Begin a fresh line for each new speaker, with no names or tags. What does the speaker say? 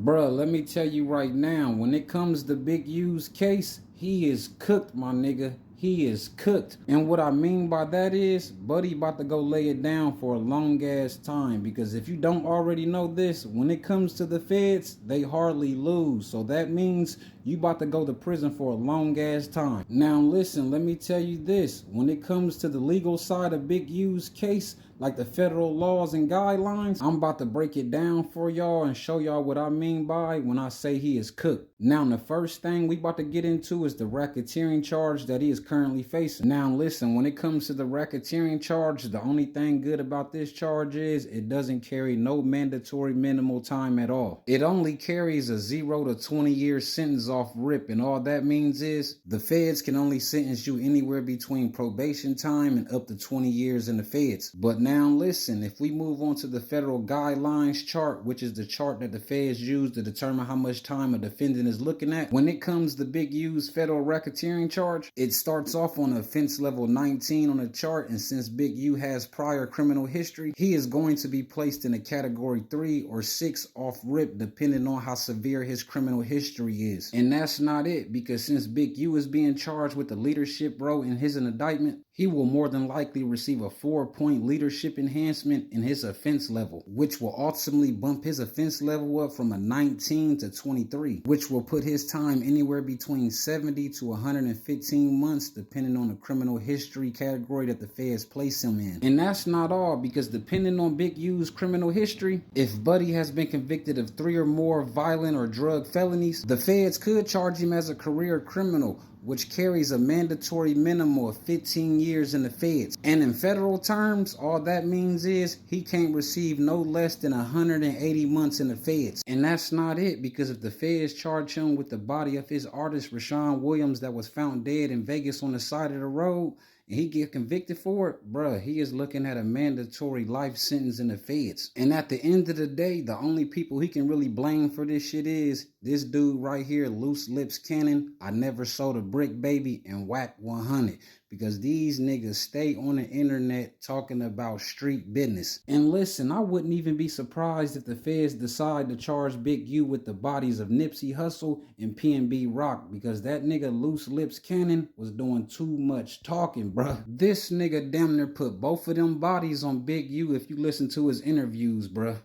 Bruh, let me tell you right now, when it comes to Big U's case, he is cooked, my nigga. He is cooked. And what I mean by that is, buddy about to go lay it down for a long ass time. Because if you don't already know this, when it comes to the feds, they hardly lose. So that means you about to go to prison for a long ass time. Now listen, let me tell you this. When it comes to the legal side of Big U's case, like the federal laws and guidelines, I'm about to break it down for y'all and show y'all what I mean by when I say he is cooked. Now, the first thing we about to get into is the racketeering charge that he is currently facing. Now, listen, when it comes to the racketeering charge, the only thing good about this charge is it doesn't carry no mandatory minimal time at all. It only carries a 0 to 20 year sentence off rip, and all that means is the feds can only sentence you anywhere between probation time and up to 20 years in the feds. But now listen, if we move on to the federal guidelines chart, which is the chart that the feds use to determine how much time a defendant is looking at, when it comes to Big U's federal racketeering charge, it starts off on offense level 19 on the chart, and since Big U has prior criminal history, he is going to be placed in a category 3 or 6 off rip depending on how severe his criminal history is. And that's not it, because since Big U is being charged with the leadership role in his indictment, he will more than likely receive a 4-point leadership enhancement in his offense level, which will ultimately bump his offense level up from a 19 to 23, which will put his time anywhere between 70 to 115 months, depending on the criminal history category that the feds place him in. And that's not all, because depending on Big U's criminal history, if Buddy has been convicted of 3 or more violent or drug felonies, the feds could charge him as a career criminal, which carries a mandatory minimum of 15 years in the feds. And in federal terms, all that means is he can't receive no less than 180 months in the feds. And that's not it, because if the feds charge him with the body of his artist Rashawn Williams that was found dead in Vegas on the side of the road, and he get convicted for it, bruh, he is looking at a mandatory life sentence in the feds. And at the end of the day, the only people he can really blame for this shit is this dude right here, Loose Lips Cannon, I Never Sold a Brick Baby, and Whack 100. Because these niggas stay on the internet talking about street business. And listen, I wouldn't even be surprised if the feds decide to charge Big U with the bodies of Nipsey Hussle and PNB Rock, because that nigga Loose Lips Cannon was doing too much talking, bruh. This nigga damn near put both of them bodies on Big U if you listen to his interviews, bruh.